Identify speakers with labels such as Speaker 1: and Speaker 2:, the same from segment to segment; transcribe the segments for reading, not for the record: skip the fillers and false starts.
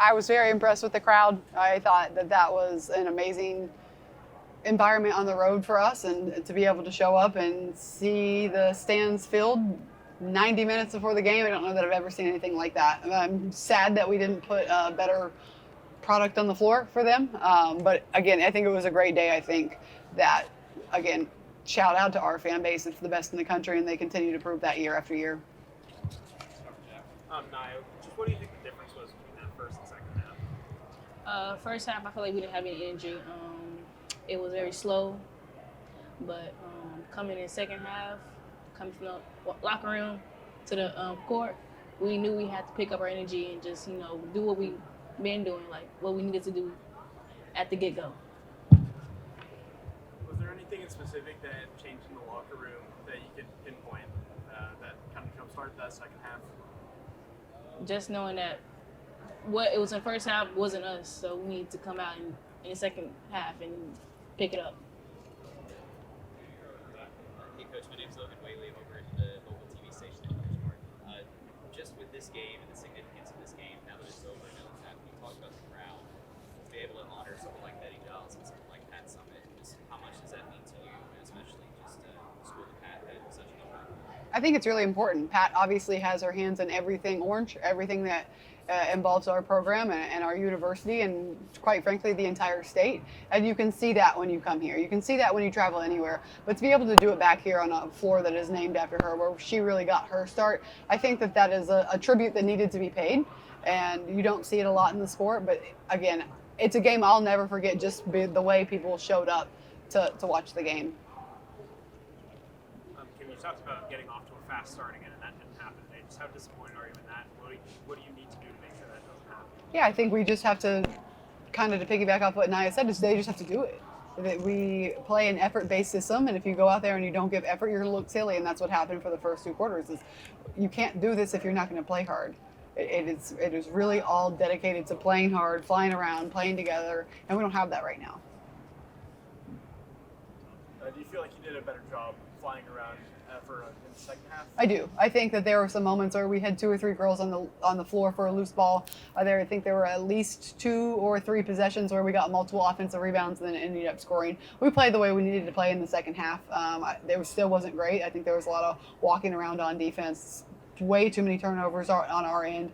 Speaker 1: I was very impressed with the crowd. I thought that was an amazing environment on the road for us, and to be able to show up and see the stands filled 90 minutes before the game, I don't know that I've ever seen anything like that. I'm sad that we didn't put a better product on the floor for them. But again, I think it was a great day. I think that, again, shout out to our fan base. It's the best in the country, and they continue to prove that year after year.
Speaker 2: Nya, just what do you think the difference was between that first and second half?
Speaker 3: First half, I feel like we didn't have any energy. It was very slow, but coming in second half, coming from the locker room to the court, we knew we had to pick up our energy and just, do what we been doing, like what we needed to do at the get-go.
Speaker 2: Was there anything in specific that changed in the locker room that you could pinpoint that kind of jump-started that second half?
Speaker 3: Just knowing that what it was in the first half wasn't us, so we need to come out in the second half and pick it up.
Speaker 4: Hey, Coach, my name's Logan Whaley. I'm over at the local TV station in Bridgeport. Just with this game and the significance of this game, now that it's over, now that it's happened, you talked about the crowd. To be able to honor someone like Betty Giles and someone like Pat Summit, just how much does that mean to you, and especially just the school that Pat had such a number?
Speaker 1: I think it's really important. Pat obviously has her hands in everything orange, everything that involves our program and our university, and quite frankly the entire state. And you can see that when you come here. You can see that when you travel anywhere. But to be able to do it back here on a floor that is named after her, where she really got her start, I think that is a tribute that needed to be paid. And you don't see it a lot in the sport. But again, it's a game I'll never forget, just the way people showed up to watch the game.
Speaker 2: Kim, you talked about getting off to a fast start again, and that didn't happen today. Just how disappointed are you in that? What do you need to do to make sure that doesn't happen?
Speaker 1: Yeah, I think we just have to, kind of to piggyback off what Nya said, is they just have to do it. That we play an effort-based system, and if you go out there and you don't give effort, you're going to look silly, and that's what happened for the first two quarters. Is you can't do this if you're not going to play hard. It is really all dedicated to playing hard, flying around, playing together, and we don't have that right now.
Speaker 2: Do you feel like you did a better job flying around in the second half?
Speaker 1: I do. I think that there were some moments where we had two or three girls on the floor for a loose ball. I think there were at least 2 or 3 possessions where we got multiple offensive rebounds and then ended up scoring. We played the way we needed to play in the second half. It still wasn't great. I think there was a lot of walking around on defense. Way too many turnovers on our end.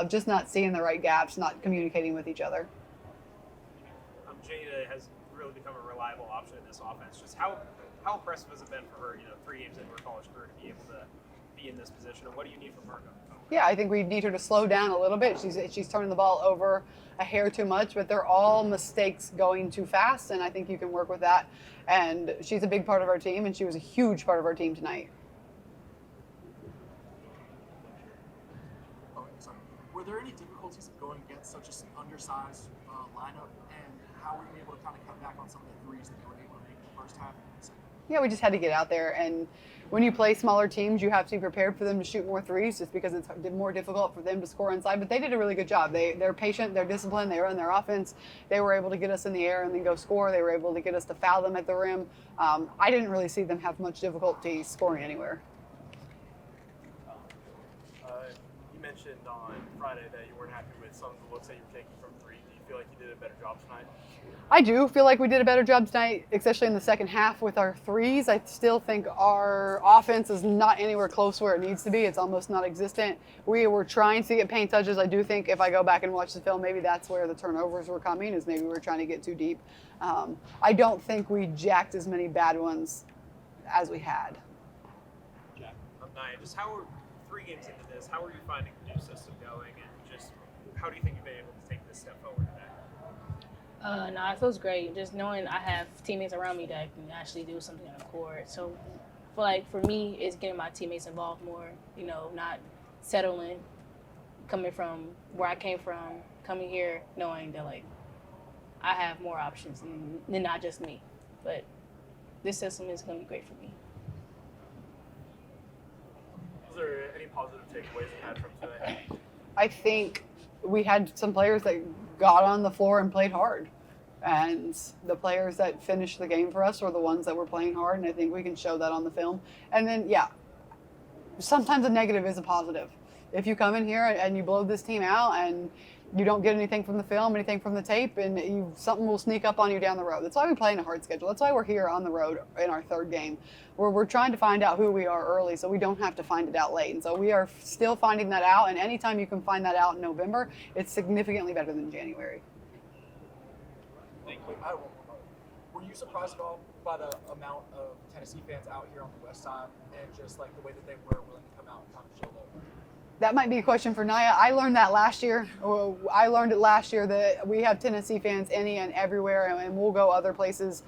Speaker 1: Just not seeing the right gaps, not communicating with each other.
Speaker 2: Jada has really become a reliable option in this offense. Just how impressive has it been for her, 3 games into her college career, to be able to be in this position? And what do you need from her?
Speaker 1: Yeah, I think we need her to slow down a little bit. She's turning the ball over a hair too much, but they're all mistakes going too fast, and I think you can work with that. And she's a big part of our team, and she was a huge part of our team tonight.
Speaker 5: Were there any difficulties of going against such an undersized lineup, and how were you able to kind of cut back on some of the threes that you were able to make in the first half and the second?
Speaker 1: Yeah, we just had to get out there, and when you play smaller teams, you have to be prepared for them to shoot more threes, just because it's more difficult for them to score inside. But they did a really good job. They're patient, they're disciplined, they run their offense. They were able to get us in the air and then go score. They were able to get us to foul them at the rim. I didn't really see them have much difficulty scoring anywhere.
Speaker 2: You mentioned on Friday that you weren't happy with some of the looks that you were taking from 3. Do you feel like you did a better job tonight?
Speaker 1: I do feel like we did a better job tonight, especially in the second half with our threes. I still think our offense is not anywhere close where it needs to be. It's almost non-existent. We were trying to get paint touches. I do think if I go back and watch the film, maybe that's where the turnovers were coming, is maybe we were trying to get too deep. I don't think we jacked as many bad ones as we had.
Speaker 2: Jack, Nya, just how are 3 games into this, how are you finding the new system going, and just how do you think you've been able to take this step forward today?
Speaker 3: No, it feels great. Just knowing I have teammates around me that can actually do something on the court. So, for me, it's getting my teammates involved more. Not settling, coming from where I came from, coming here, knowing that I have more options than not just me. But this system is going to be great for me.
Speaker 2: Was there any positive takeaways you had from today?
Speaker 1: I think we had some players that got on the floor and played hard. And the players that finished the game for us were the ones that were playing hard, and I think we can show that on the film. And then, yeah, sometimes a negative is a positive. if you come in here and you blow this team out and you don't get anything from the film, anything from the tape, and something will sneak up on you down the road. That's why we play in a hard schedule. That's why we're here on the road in our third game, where we're trying to find out who we are early so we don't have to find it out late. And so we are still finding that out, and anytime you can find that out in November, it's significantly better than January.
Speaker 4: Thank you.
Speaker 5: I have one more. Were you surprised at all by the amount of Tennessee fans out here on the west side and just like the way that they were willing to come out and kind of show love?
Speaker 1: That might be a question for Nya. I learned that last year. I learned it last year that we have Tennessee fans any and everywhere, and we'll go other places,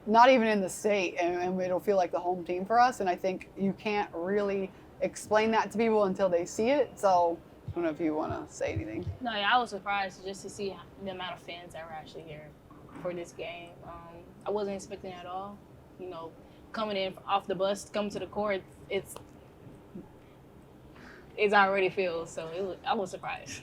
Speaker 1: not even in the state, and it'll feel like the home team for us. And I think you can't really explain that to people until they see it. So I don't know if you want to say anything.
Speaker 3: No, yeah, I was surprised just to see the amount of fans that were actually here for this game. I wasn't expecting it at all. You know, coming in off the bus, coming to the court, it's already filled. So I was surprised.